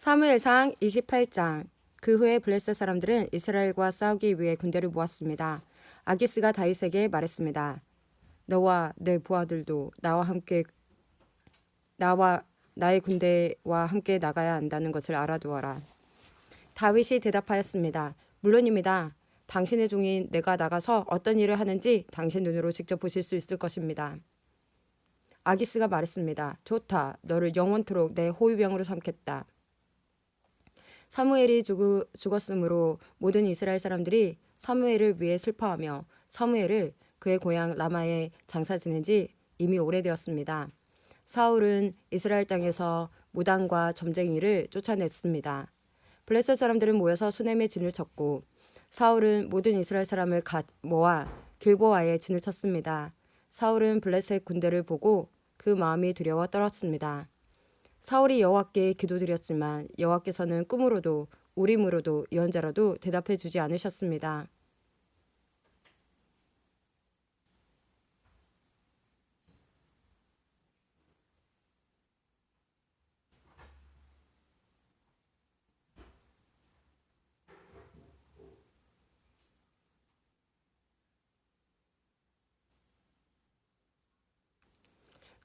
사무엘상 28장. 그 후에 블레셋 사람들은 이스라엘과 싸우기 위해 군대를 모았습니다. 아기스가 다윗에게 말했습니다. 너와 내 부하들도 나와 나의 군대와 함께 나가야 한다는 것을 알아두어라. 다윗이 대답하였습니다. 물론입니다. 당신의 종인 내가 나가서 어떤 일을 하는지 당신 눈으로 직접 보실 수 있을 것입니다. 아기스가 말했습니다. 좋다. 너를 영원토록 내 호위병으로 삼겠다. 사무엘이 죽었으므로 모든 이스라엘 사람들이 사무엘을 위해 슬퍼하며 사무엘을 그의 고향 라마에 장사 지낸 지 이미 오래되었습니다. 사울은 이스라엘 땅에서 무당과 점쟁이를 쫓아냈습니다. 블레셋 사람들은 모여서 수넴에 진을 쳤고 사울은 모든 이스라엘 사람을 모아 길보아에 진을 쳤습니다. 사울은 블레셋 군대를 보고 그 마음이 두려워 떨었습니다. 사울이 여호와께 기도드렸지만 여호와께서는 꿈으로도 우림으로도 예언자로도 대답해 주지 않으셨습니다.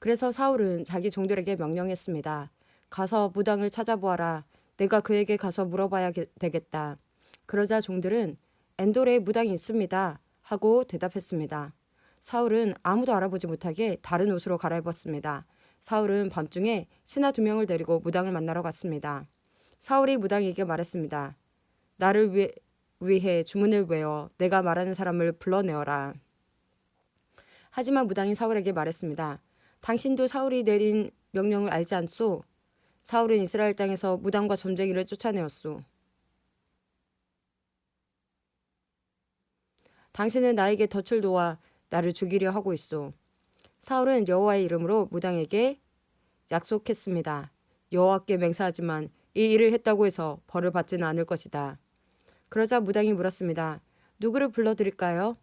그래서 사울은 자기 종들에게 명령했습니다. 가서 무당을 찾아보아라. 내가 그에게 가서 물어봐야 되겠다. 그러자 종들은 엔돌에 무당이 있습니다. 하고 대답했습니다. 사울은 아무도 알아보지 못하게 다른 옷으로 갈아입었습니다. 사울은 밤중에 신하 2명을 데리고 무당을 만나러 갔습니다. 사울이 무당에게 말했습니다. 나를 위해 주문을 외워 내가 말하는 사람을 불러내어라. 하지만 무당이 사울에게 말했습니다. 당신도 사울이 내린 명령을 알지 않소? 사울은 이스라엘 땅에서 무당과 점쟁이를 쫓아내었소. 당신은 나에게 덫을 놓아 나를 죽이려 하고 있소. 사울은 여호와의 이름으로 무당에게 약속했습니다. 여호와께 맹세하지만 이 일을 했다고 해서 벌을 받지는 않을 것이다. 그러자 무당이 물었습니다. 누구를 불러드릴까요?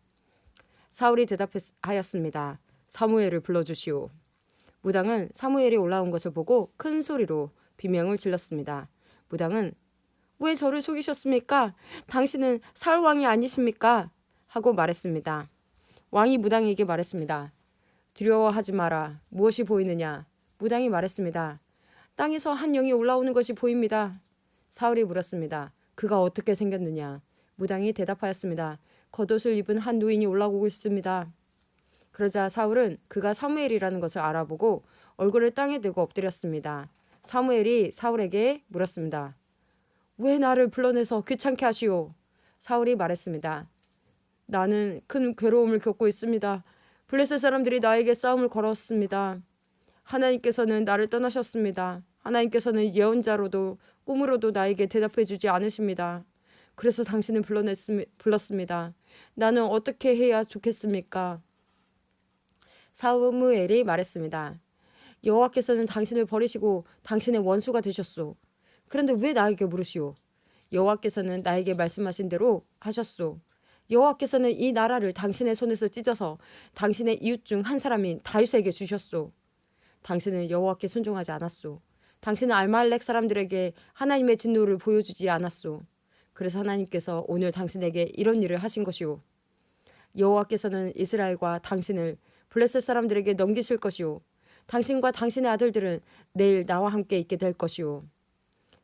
사울이 대답하였습니다. 사무엘을 불러주시오. 무당은 사무엘이 올라온 것을 보고 큰 소리로 비명을 질렀습니다. 무당은 왜 저를 속이셨습니까? 당신은 사울 왕이 아니십니까? 하고 말했습니다. 왕이 무당에게 말했습니다. 두려워하지 마라. 무엇이 보이느냐? 무당이 말했습니다. 땅에서 한 영이 올라오는 것이 보입니다. 사울이 물었습니다. 그가 어떻게 생겼느냐? 무당이 대답하였습니다. 겉옷을 입은 한 노인이 올라오고 있습니다. 그러자 사울은 그가 사무엘이라는 것을 알아보고 얼굴을 땅에 대고 엎드렸습니다. 사무엘이 사울에게 물었습니다. 왜 나를 불러내서 귀찮게 하시오? 사울이 말했습니다. 나는 큰 괴로움을 겪고 있습니다. 블레셋 사람들이 나에게 싸움을 걸었습니다. 하나님께서는 나를 떠나셨습니다. 하나님께서는 예언자로도 꿈으로도 나에게 대답해 주지 않으십니다. 그래서 당신을 불렀습니다. 나는 어떻게 해야 좋겠습니까? 사무엘이 말했습니다. 여호와께서는 당신을 버리시고 당신의 원수가 되셨소. 그런데 왜 나에게 물으시오? 여호와께서는 나에게 말씀하신 대로 하셨소. 여호와께서는 이 나라를 당신의 손에서 찢어서 당신의 이웃 중 한 사람인 다윗에게 주셨소. 당신은 여호와께 순종하지 않았소. 당신은 알말렉 사람들에게 하나님의 진노를 보여주지 않았소. 그래서 하나님께서 오늘 당신에게 이런 일을 하신 것이오. 여호와께서는 이스라엘과 당신을 블레셋 사람들에게 넘기실 것이오. 당신과 당신의 아들들은 내일 나와 함께 있게 될 것이오.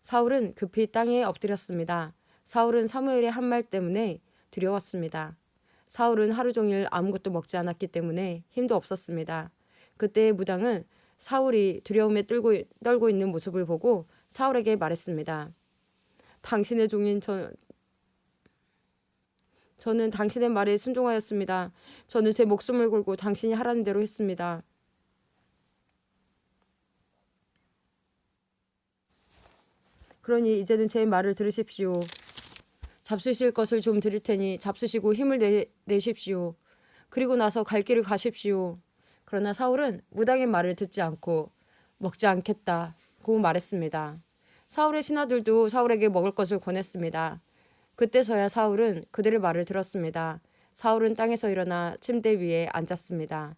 사울은 급히 땅에 엎드렸습니다. 사울은 사무엘의 한 말 때문에 두려웠습니다. 사울은 하루 종일 아무것도 먹지 않았기 때문에 힘도 없었습니다. 그때 무당은 사울이 두려움에 떨고 있는 모습을 보고 사울에게 말했습니다. 당신의 종인 저는 당신의 말에 순종하였습니다. 저는 제 목숨을 걸고 당신이 하라는 대로 했습니다. 그러니 이제는 제 말을 들으십시오. 잡수실 것을 좀 드릴 테니 잡수시고 힘을 내십시오. 그리고 나서 갈 길을 가십시오. 그러나 사울은 무당의 말을 듣지 않고 먹지 않겠다고 말했습니다. 사울의 신하들도 사울에게 먹을 것을 권했습니다. 그때서야 사울은 그들의 말을 들었습니다. 사울은 땅에서 일어나 침대 위에 앉았습니다.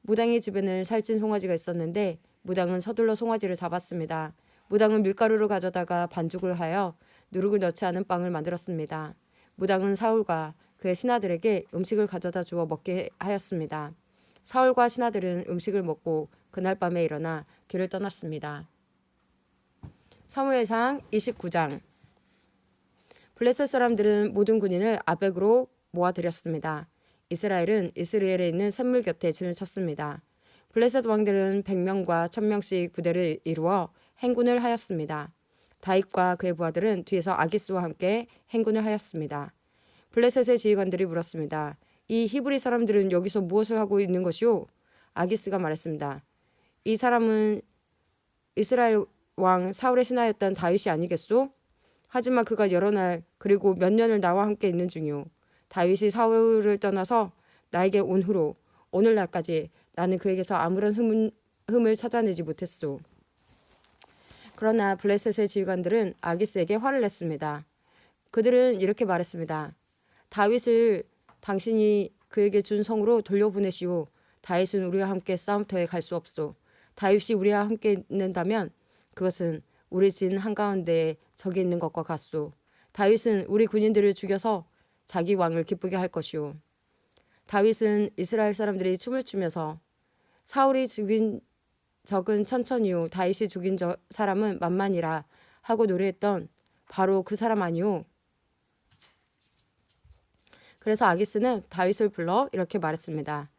무당의 집에는 살찐 송아지가 있었는데 무당은 서둘러 송아지를 잡았습니다. 무당은 밀가루를 가져다가 반죽을 하여 누룩을 넣지 않은 빵을 만들었습니다. 무당은 사울과 그의 신하들에게 음식을 가져다 주어 먹게 하였습니다. 사울과 신하들은 음식을 먹고 그날 밤에 일어나 길을 떠났습니다. 사무엘상 29장. 블레셋 사람들은 모든 군인을 아벡으로 모아들였습니다. 이스라엘은 이스라엘에 있는 샘물 곁에 진을 쳤습니다. 블레셋 왕들은 100명과 1000명씩 부대를 이루어 행군을 하였습니다. 다윗과 그의 부하들은 뒤에서 아기스와 함께 행군을 하였습니다. 블레셋의 지휘관들이 물었습니다. 이 히브리 사람들은 여기서 무엇을 하고 있는 것이오? 아기스가 말했습니다. 이 사람은 이스라엘 왕 사울의 신하였던 다윗이 아니겠소? 하지만 그가 여러 날 그리고 몇 년을 나와 함께 있는 중이오. 다윗이 사울을 떠나서 나에게 온 후로 오늘날까지 나는 그에게서 아무런 흠을 찾아내지 못했소. 그러나 블레셋의 지휘관들은 아기스에게 화를 냈습니다. 그들은 이렇게 말했습니다. 다윗을 당신이 그에게 준 성으로 돌려보내시오. 다윗은 우리와 함께 싸움터에 갈 수 없소. 다윗이 우리와 함께 있는다면 그것은 우리 진 한가운데에 적이 있는 것과 같소. 다윗은 우리 군인들을 죽여서 자기 왕을 기쁘게 할 것이오. 다윗은 이스라엘 사람들이 춤을 추면서 사울이 죽인 적은 천천히요 다윗이 죽인 사람은 만만이라 하고 노래했던 바로 그 사람 아니오. 그래서 아기스는 다윗을 불러 이렇게 말했습니다.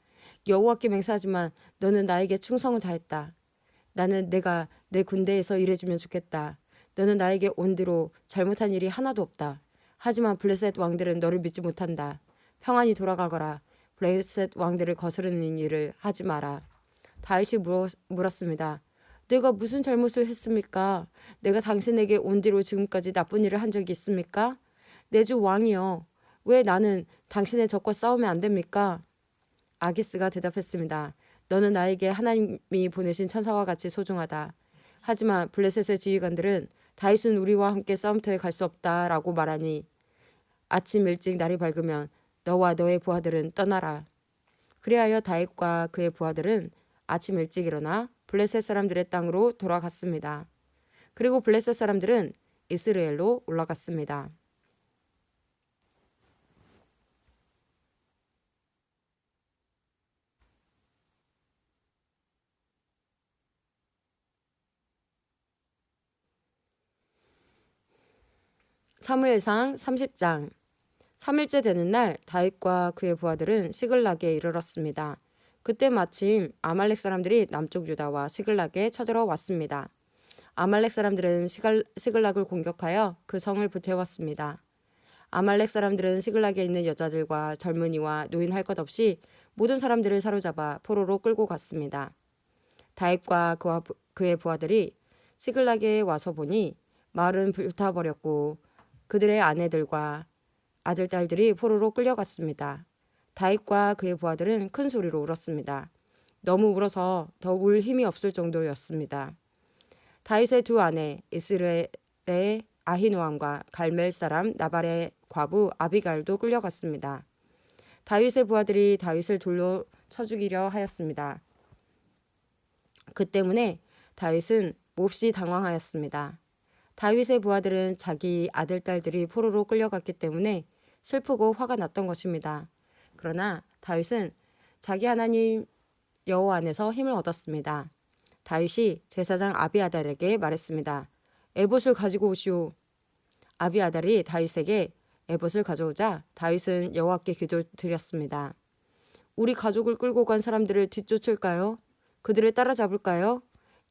여호와께 맹세하지만 너는 나에게 충성을 다했다. 나는 내가 내 군대에서 일해주면 좋겠다. 너는 나에게 온 뒤로 잘못한 일이 하나도 없다. 하지만 블레셋 왕들은 너를 믿지 못한다. 평안히 돌아가거라. 블레셋 왕들을 거스르는 일을 하지 마라. 다윗이 물었습니다. 내가 무슨 잘못을 했습니까? 내가 당신에게 온 뒤로 지금까지 나쁜 일을 한 적이 있습니까? 내 주 왕이여. 왜 나는 당신의 적과 싸우면 안 됩니까? 아기스가 대답했습니다. 너는 나에게 하나님이 보내신 천사와 같이 소중하다. 하지만 블레셋의 지휘관들은 다윗은 우리와 함께 싸움터에 갈 수 없다라고 말하니 아침 일찍 날이 밝으면 너와 너의 부하들은 떠나라. 그리하여 다윗과 그의 부하들은 아침 일찍 일어나 블레셋 사람들의 땅으로 돌아갔습니다. 그리고 블레셋 사람들은 이스라엘로 올라갔습니다. 사무엘상 30장. 3일째 되는 날 다윗과 그의 부하들은 시글락에 이르렀습니다. 그때 마침 아말렉 사람들이 남쪽 유다와 시글락에 쳐들어왔습니다. 아말렉 사람들은 시글락을 공격하여 그 성을 불태웠습니다. 아말렉 사람들은 시글락에 있는 여자들과 젊은이와 노인 할 것 없이 모든 사람들을 사로잡아 포로로 끌고 갔습니다. 다윗과 그의 부하들이 시글락에 와서 보니 마을은 불타버렸고 그들의 아내들과 아들, 딸들이 포로로 끌려갔습니다. 다윗과 그의 부하들은 큰 소리로 울었습니다. 너무 울어서 더 울 힘이 없을 정도였습니다. 다윗의 두 아내 이스라엘의 아히노암과 갈멜 사람 나발의 과부 아비가일도 끌려갔습니다. 다윗의 부하들이 다윗을 돌로 쳐 죽이려 하였습니다. 그 때문에 다윗은 몹시 당황하였습니다. 다윗의 부하들은 자기 아들, 딸들이 포로로 끌려갔기 때문에 슬프고 화가 났던 것입니다. 그러나 다윗은 자기 하나님 여호와 안에서 힘을 얻었습니다. 다윗이 제사장 아비아달에게 말했습니다. 에봇을 가지고 오시오. 아비아달이 다윗에게 에봇을 가져오자 다윗은 여호와께 기도드렸습니다. 우리 가족을 끌고 간 사람들을 뒤쫓을까요? 그들을 따라잡을까요?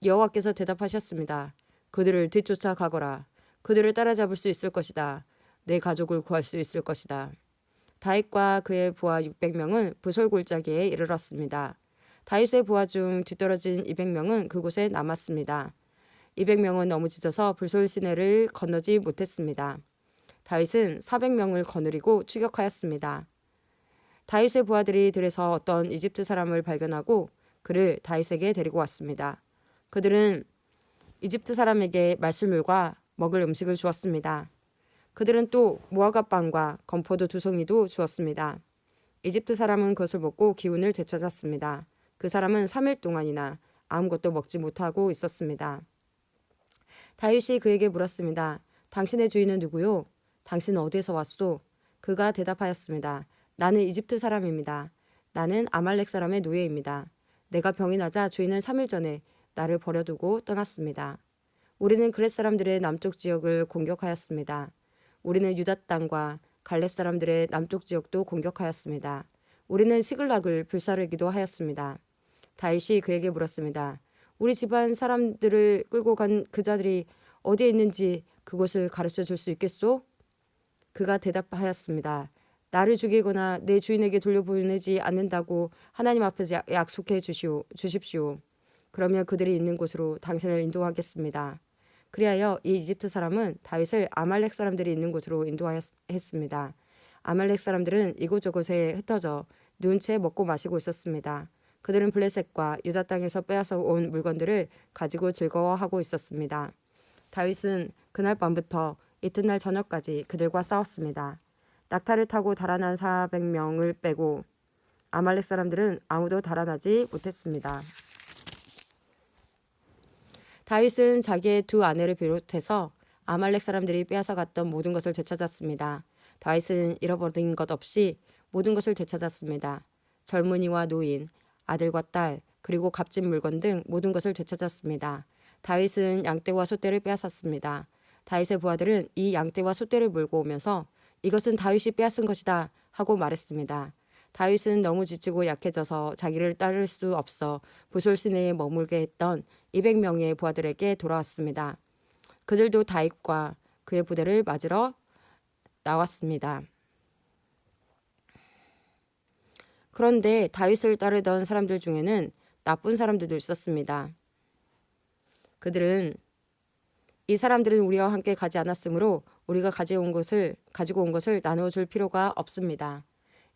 여호와께서 대답하셨습니다. 그들을 뒤쫓아 가거라. 그들을 따라잡을 수 있을 것이다. 내 가족을 구할 수 있을 것이다. 다윗과 그의 부하 600명은 부솔 골짜기에 이르렀습니다. 다윗의 부하 중 뒤떨어진 200명은 그곳에 남았습니다. 200명은 너무 지쳐서 부솔 시내를 건너지 못했습니다. 다윗은 400명을 거느리고 추격하였습니다. 다윗의 부하들이 들에서 어떤 이집트 사람을 발견하고 그를 다윗에게 데리고 왔습니다. 그들은 이집트 사람에게 말씀물과 먹을 음식을 주었습니다. 그들은 또 무화과 빵과 건포도 2송이도 주었습니다. 이집트 사람은 그것을 먹고 기운을 되찾았습니다. 그 사람은 3일 동안이나 아무것도 먹지 못하고 있었습니다. 다윗이 그에게 물었습니다. 당신의 주인은 누구요? 당신은 어디에서 왔소? 그가 대답하였습니다. 나는 이집트 사람입니다. 나는 아말렉 사람의 노예입니다. 내가 병이 나자 주인은 3일 전에 나를 버려두고 떠났습니다. 우리는 그렛 사람들의 남쪽 지역을 공격하였습니다. 우리는 유다 땅과 갈렙 사람들의 남쪽 지역도 공격하였습니다. 우리는 시글락을 불사르기도 하였습니다. 다윗이 그에게 물었습니다. 우리 집안 사람들을 끌고 간 그 자들이 어디에 있는지 그곳을 가르쳐 줄 수 있겠소? 그가 대답하였습니다. 나를 죽이거나 내 주인에게 돌려보내지 않는다고 하나님 앞에서 약속해 주십시오. 그러면 그들이 있는 곳으로 당신을 인도하겠습니다. 그리하여 이 이집트 사람은 다윗을 아말렉 사람들이 있는 곳으로 인도하였습니다. 아말렉 사람들은 이곳저곳에 흩어져 누운 채 먹고 마시고 있었습니다. 그들은 블레셋과 유다 땅에서 빼앗아 온 물건들을 가지고 즐거워하고 있었습니다. 다윗은 그날 밤부터 이튿날 저녁까지 그들과 싸웠습니다. 낙타를 타고 달아난 400명을 빼고 아말렉 사람들은 아무도 달아나지 못했습니다. 다윗은 자기의 두 아내를 비롯해서 아말렉 사람들이 빼앗아갔던 모든 것을 되찾았습니다. 다윗은 잃어버린 것 없이 모든 것을 되찾았습니다. 젊은이와 노인, 아들과 딸, 그리고 값진 물건 등 모든 것을 되찾았습니다. 다윗은 양떼와 소떼를 빼앗았습니다. 다윗의 부하들은 이 양떼와 소떼를 몰고 오면서 이것은 다윗이 빼앗은 것이다 하고 말했습니다. 다윗은 너무 지치고 약해져서 자기를 따를 수 없어 부솔 시내에 머물게 했던 200명의 부하들에게 돌아왔습니다. 그들도 다윗과 그의 부대를 맞으러 나왔습니다. 그런데 다윗을 따르던 사람들 중에는 나쁜 사람들도 있었습니다. 그들은 이 사람들은 우리와 함께 가지 않았으므로 우리가 가지고 온 것을 나누어 줄 필요가 없습니다.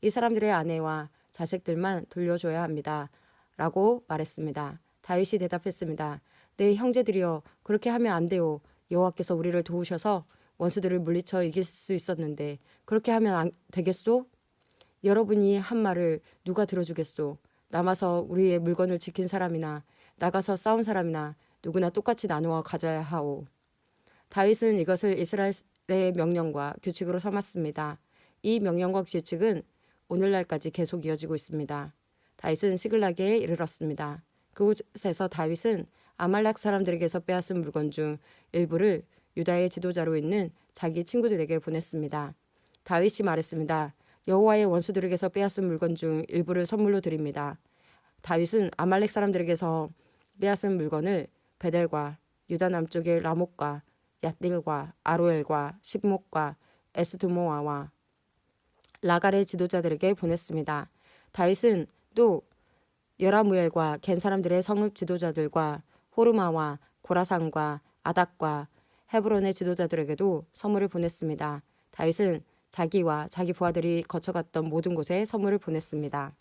이 사람들의 아내와 자식들만 돌려줘야 합니다. 라고 말했습니다. 다윗이 대답했습니다. 내 형제들이여, 그렇게 하면 안 돼요. 여호와께서 우리를 도우셔서 원수들을 물리쳐 이길 수 있었는데 그렇게 하면 안 되겠소? 여러분이 한 말을 누가 들어주겠소? 남아서 우리의 물건을 지킨 사람이나 나가서 싸운 사람이나 누구나 똑같이 나누어 가져야 하오. 다윗은 이것을 이스라엘의 명령과 규칙으로 삼았습니다. 이 명령과 규칙은 오늘날까지 계속 이어지고 있습니다. 다윗은 시글락에 이르렀습니다. 그곳에서 다윗은 아말렉 사람들에게서 빼앗은 물건 중 일부를 유다의 지도자로 있는 자기 친구들에게 보냈습니다. 다윗이 말했습니다. 여호와의 원수들에게서 빼앗은 물건 중 일부를 선물로 드립니다. 다윗은 아말렉 사람들에게서 빼앗은 물건을 베델과 유다 남쪽의 라못과 얏딜과 아로엘과 십목과 에스드모아와 라갈의 지도자들에게 보냈습니다. 다윗은 또 여라무엘과 겐 사람들의 성읍 지도자들과 호르마와 고라산과 아닥과 헤브론의 지도자들에게도 선물을 보냈습니다. 다윗은 자기와 자기 부하들이 거쳐갔던 모든 곳에 선물을 보냈습니다.